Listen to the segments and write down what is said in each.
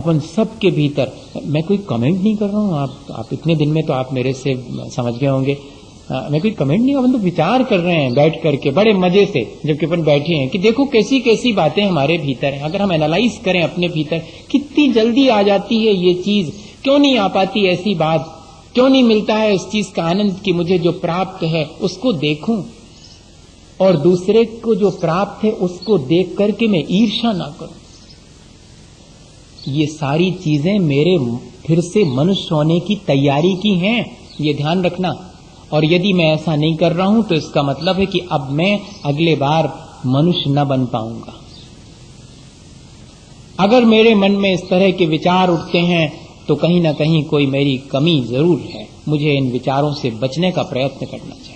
उन सब के भीतर मैं कोई कमेंट नहीं कर रहा हूँ। आप इतने दिन में तो आप मेरे से समझ गए होंगे, मैं कोई कमेंट नहीं, अपन तो विचार कर रहे हैं बैठ करके बड़े मजे से, जबकि अपन बैठे हैं कि देखो कैसी कैसी बातें हमारे भीतर हैं। अगर हम एनालाइज करें अपने भीतर, कितनी जल्दी आ जाती है ये चीज, क्यों नहीं आ पाती ऐसी बात, क्यों नहीं मिलता है इस चीज का आनंद कि मुझे जो प्राप्त है उसको देखूं और दूसरे को जो प्राप्त है उसको देख करके मैं ईर्ष्या ना करूं। ये सारी चीजें मेरे फिर से मनुष्य होने की तैयारी की हैं, ये ध्यान रखना। और यदि मैं ऐसा नहीं कर रहा हूं तो इसका मतलब है कि अब मैं अगले बार मनुष्य न बन पाऊंगा। अगर मेरे मन में इस तरह के विचार उठते हैं तो कहीं ना कहीं कोई मेरी कमी जरूर है, मुझे इन विचारों से बचने का प्रयत्न करना चाहिए।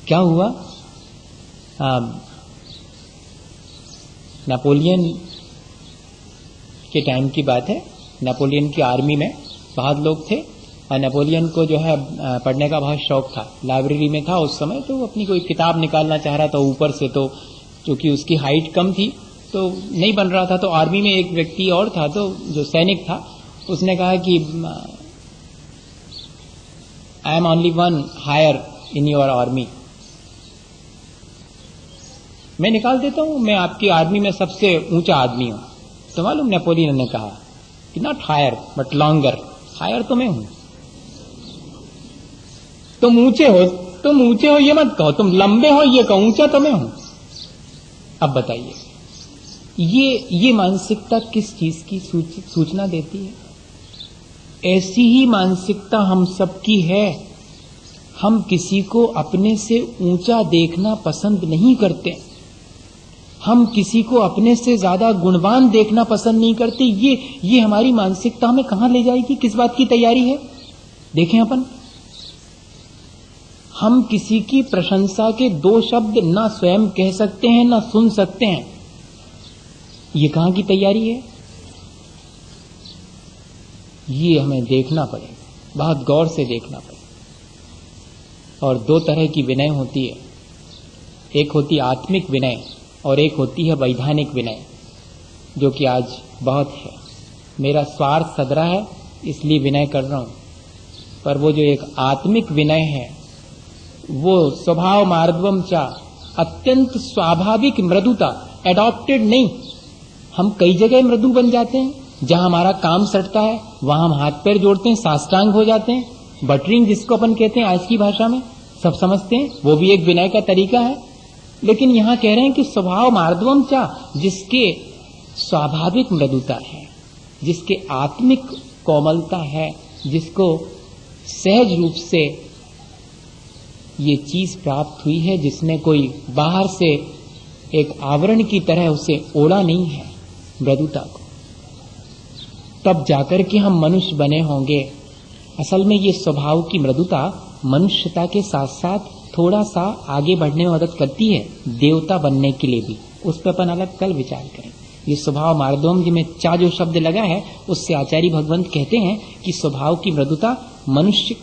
क्या हुआ, नेपोलियन के टाइम की बात है। नेपोलियन की आर्मी में बहुत लोग थे और नेपोलियन को जो है पढ़ने का बहुत शौक था। लाइब्रेरी में था उस समय, तो अपनी कोई किताब निकालना चाह रहा था ऊपर से, तो क्योंकि उसकी हाइट कम थी तो नहीं बन रहा था। तो आर्मी में एक व्यक्ति और था, तो जो सैनिक था, उसने कहा कि I am only one higher in your army, मैं निकाल देता हूं, मैं आपकी आर्मी में सबसे ऊंचा आदमी हूं। तो मालूम नेपोलियन ने कहा कि not higher but longer, higher तो मैं हूं, तुम ऊंचे हो ये मत कहो, तुम लंबे हो ये कहो, ऊंचा तो मैं हूं। अब बताइए ये मानसिकता किस चीज की सूचना देती है? ऐसी ही मानसिकता हम सबकी है। हम किसी को अपने से ऊंचा देखना पसंद नहीं करते, हम किसी को अपने से ज्यादा गुणवान देखना पसंद नहीं करते। ये हमारी मानसिकता हमें कहां ले जाएगी, किस बात की तैयारी है? देखें अपन, हम किसी की प्रशंसा के दो शब्द ना स्वयं कह सकते हैं ना सुन सकते हैं, ये कहां की तैयारी है? ये हमें देखना पड़ेगा, बहुत गौर से देखना पड़ेगा। और दो तरह की विनय होती है, एक होती है आत्मिक विनय और एक होती है वैधानिक विनय, जो कि आज बहुत है। मेरा स्वार्थ सदरा है इसलिए विनय कर रहा हूं, पर वो जो एक आत्मिक विनय है वो स्वभाव मार्दवम चा, अत्यंत स्वाभाविक मृदुता, एडॉप्टेड नहीं। हम कई जगह मृदु बन जाते हैं, जहां हमारा काम सटता है वहां हम हाथ पैर जोड़ते हैं, साष्टांग हो जाते हैं, बटरिंग जिसको अपन कहते हैं आज की भाषा में, सब समझते हैं, वो भी एक विनय का तरीका है। लेकिन यहां कह रहे हैं कि स्वभाव मार्दवम चा, जिसके स्वाभाविक मृदुता है, जिसके आत्मिक कोमलता है, जिसको सहज रूप से ये चीज प्राप्त हुई है, जिसने कोई बाहर से एक आवरण की तरह उसे ओढ़ा नहीं है मृदुता को, तब जाकर के हम मनुष्य बने होंगे। असल में ये स्वभाव की मृदुता मनुष्यता के साथ साथ थोड़ा सा आगे बढ़ने में मदद करती है, देवता बनने के लिए भी। उस पर अपन अलग कल विचार करें। ये स्वभाव मार्दवम जी में चा जो शब्द लगा है, उससे आचार्य भगवंत कहते हैं कि स्वभाव की मृदुता मनुष्य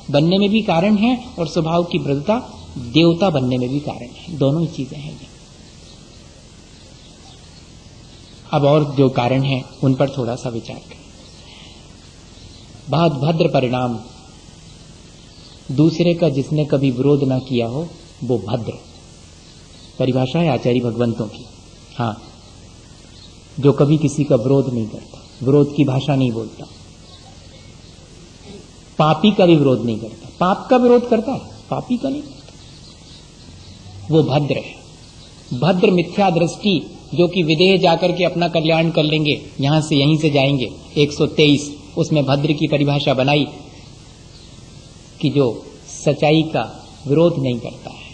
बनने में भी कारण है और स्वभाव की मृदुता देवता बनने में भी कारण है, दोनों ही चीजें हैं ये। अब और जो कारण है उन पर थोड़ा सा विचार करें। बहुत भद्र परिणाम, दूसरे का जिसने कभी विरोध ना किया हो वो भद्र, परिभाषा है आचार्य भगवंतों की। हाँ, जो कभी किसी का विरोध नहीं करता, विरोध की भाषा नहीं बोलता, पापी का भी विरोध नहीं करता, पाप का विरोध करता है, पापी का नहीं करता, वो भद्र है। भद्र मिथ्या दृष्टि, जो कि विदेह जाकर के अपना कल्याण कर लेंगे, यहां से यहीं से जाएंगे। 123 उसमें भद्र की परिभाषा बनाई कि जो सच्चाई का विरोध नहीं करता है,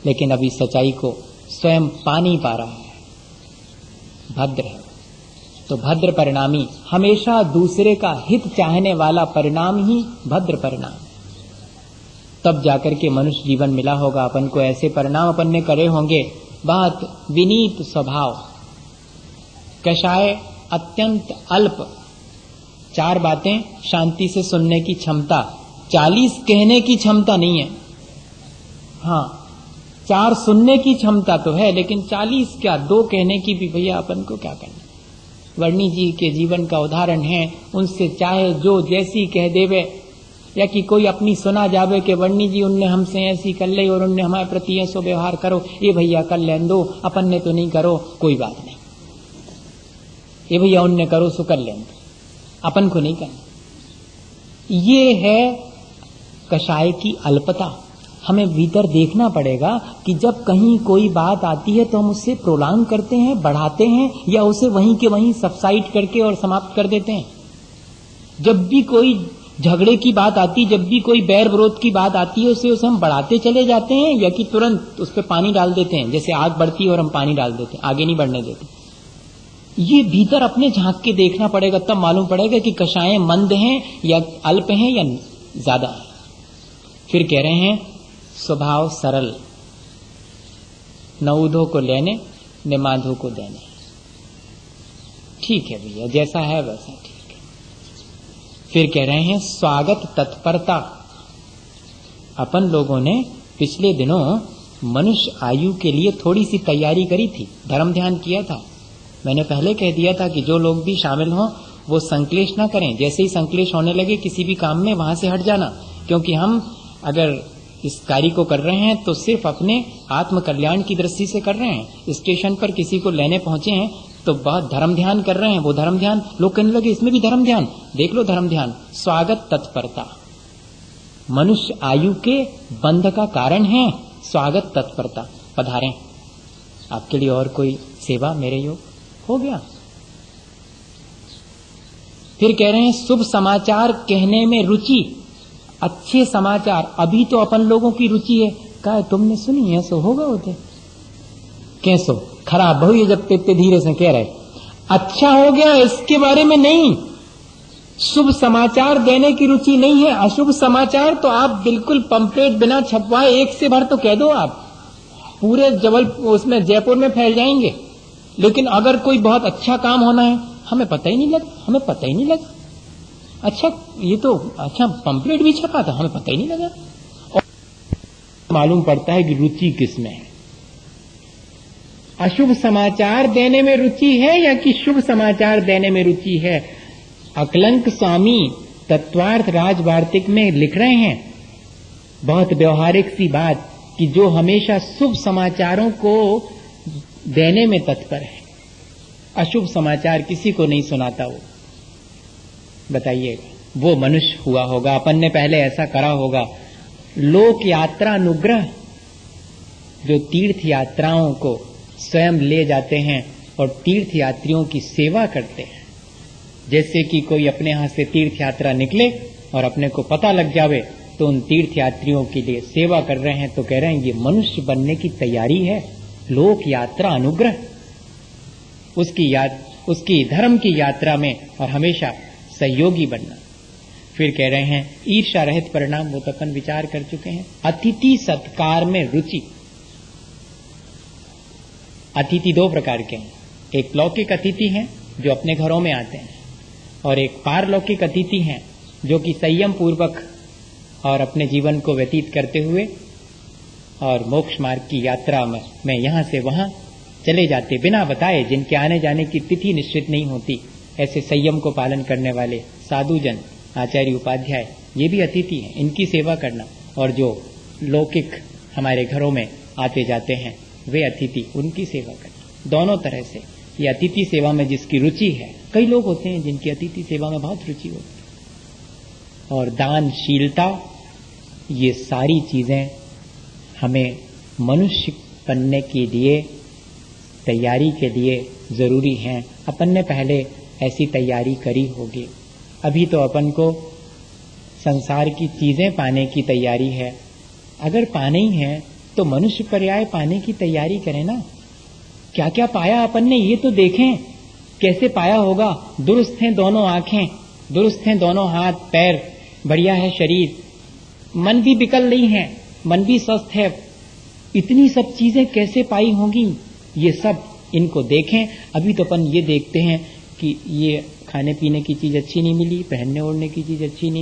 लेकिन अभी सच्चाई को स्वयं पा नहीं पा रहा है, भद्र है। तो भद्र परिणामी, हमेशा दूसरे का हित चाहने वाला परिणाम ही भद्र परिणाम। तब जाकर के मनुष्य जीवन मिला होगा अपन को, ऐसे परिणाम अपन ने करे होंगे। बहुत विनीत स्वभाव, कषाय अत्यंत अल्प, 4 बातें शांति से सुनने की क्षमता, 40 कहने की क्षमता नहीं है। हाँ, 4 सुनने की क्षमता तो है, लेकिन 40 क्या 2 कहने की भी भैया अपन को क्या करना। वर्णी जी के जीवन का उदाहरण है, उनसे चाहे जो जैसी कह देवे, या कि कोई अपनी सुना जावे कि वर्णी जी उनने हमसे ऐसी कर ली और उनने हमारे प्रति ऐसो व्यवहार करो, ये भैया कर लें दो, अपन ने तो नहीं करो, कोई बात नहीं, ये भैया उनने करो सो कर लें दो, अपन को नहीं करना। ये है कषाय की अल्पता। हमें भीतर देखना पड़ेगा कि जब कहीं कोई बात आती है तो हम उससे प्रोलांग करते हैं, बढ़ाते हैं, या उसे वहीं के वहीं सबसाइड करके और समाप्त कर देते हैं। जब भी कोई झगड़े की बात आती, जब भी कोई बैर विरोध की बात आती है, उसे हम बढ़ाते चले जाते हैं, या कि तुरंत उस पर पानी डाल देते हैं। जैसे आग बढ़ती है और हम पानी डाल देते हैं, आगे नहीं बढ़ने देते। ये भीतर अपने झांक के देखना पड़ेगा, तब मालूम पड़ेगा कि कषायें मंद हैं या अल्प हैं या ज्यादा है। फिर कह रहे हैं स्वभाव सरल, न ऊधो को लेने न माधो को देने। ठीक है भैया, जैसा है वैसा ठीक है। फिर कह रहे हैं स्वागत तत्परता। अपन लोगों ने पिछले दिनों मनुष्य आयु के लिए थोड़ी सी तैयारी करी थी, धर्म ध्यान किया था। मैंने पहले कह दिया था कि जो लोग भी शामिल हों वो संक्लेश ना करें। जैसे ही संक्लेश होने लगे किसी भी काम में, वहां से हट जाना, क्योंकि हम अगर इस कार्य को कर रहे हैं तो सिर्फ अपने आत्म कल्याण की दृष्टि से कर रहे हैं। स्टेशन पर किसी को लेने पहुंचे हैं तो बहुत धर्म ध्यान कर रहे हैं। वो धर्म ध्यान लोग कहने लगे इसमें भी धर्म ध्यान, देख लो धर्म ध्यान। स्वागत तत्परता मनुष्य आयु के बंध का कारण है। स्वागत तत्परता, पधारें, आपके लिए और कोई सेवा मेरे योग हो गया। फिर कह रहे हैं शुभ समाचार कहने में रुचि। अच्छे समाचार, अभी तो अपन लोगों की रुचि है, कहा तुमने सुनी है सो होगा होते कैसो खराब बहु, ये जब इतने धीरे से कह रहे अच्छा हो गया इसके बारे में नहीं। शुभ समाचार देने की रुचि नहीं है। अशुभ समाचार तो आप बिल्कुल पंपलेट बिना छपवाए एक से भर तो कह दो, आप पूरे उसमें जयपुर में फैल जाएंगे। लेकिन अगर कोई बहुत अच्छा काम होना है, हमें पता ही नहीं लगा, अच्छा ये तो अच्छा पंपलेट भी छपा था, हमें पता ही नहीं लगा। और मालूम पड़ता है कि रुचि किसमें है। अशुभ समाचार देने में रुचि है या कि शुभ समाचार देने में रुचि है। अकलंक स्वामी तत्वार्थ राजवार्तिक में लिख रहे हैं बहुत व्यवहारिक सी बात, कि जो हमेशा शुभ समाचारों को देने में तत्पर है, अशुभ समाचार किसी को नहीं सुनाता, वो बताइएगा वो मनुष्य हुआ होगा, अपन ने पहले ऐसा करा होगा। लोक यात्रा अनुग्रह, जो तीर्थ यात्राओं को स्वयं ले जाते हैं और तीर्थ यात्रियों की सेवा करते हैं। जैसे कि कोई अपने यहां से तीर्थ यात्रा निकले और अपने को पता लग जावे तो उन तीर्थ यात्रियों के लिए सेवा कर रहे हैं, तो कह रहे हैं ये मनुष्य बनने की तैयारी है। लोक यात्रा अनुग्रह, उसकी धर्म की यात्रा में और हमेशा सहयोगी बनना। फिर कह रहे हैं ईर्ष्या रहित परिणाम, वो तो अपन विचार कर चुके हैं। अतिथि सत्कार में रुचि। अतिथि 2 प्रकार के हैं, एक लौकिक अतिथि हैं जो अपने घरों में आते हैं, और एक पारलौकिक अतिथि हैं जो कि संयम पूर्वक और अपने जीवन को व्यतीत करते हुए और मोक्ष मार्ग की यात्रा में यहां से वहां चले जाते बिना बताए, जिनके आने जाने की तिथि निश्चित नहीं होती, ऐसे संयम को पालन करने वाले साधुजन, आचार्य, उपाध्याय, ये भी अतिथि हैं, इनकी सेवा करना। और जो लौकिक हमारे घरों में आते जाते हैं वे अतिथि, उनकी सेवा करना। दोनों तरह से ये अतिथि सेवा में जिसकी रुचि है, कई लोग होते हैं जिनकी अतिथि सेवा में बहुत रुचि होती है। और दानशीलता, ये सारी चीजें हमें मनुष्य बनने के लिए, तैयारी के लिए जरूरी हैं। अपन ने पहले ऐसी तैयारी करी होगी, अभी तो अपन को संसार की चीजें पाने की तैयारी है। अगर पाने ही है तो मनुष्य पर्याय पाने की तैयारी करें ना। क्या क्या पाया अपन ने ये तो देखें, कैसे पाया होगा। दुरुस्त हैं दोनों आंखें, दुरुस्त हैं दोनों हाथ पैर, बढ़िया है शरीर, मन भी विकल नहीं है, मन भी स्वस्थ है। इतनी सब चीजें कैसे पाई होंगी, ये सब इनको देखें। अभी तो अपन ये देखते हैं कि ये खाने पीने की चीज अच्छी नहीं मिली, पहनने ओढ़ने की चीज अच्छी नहीं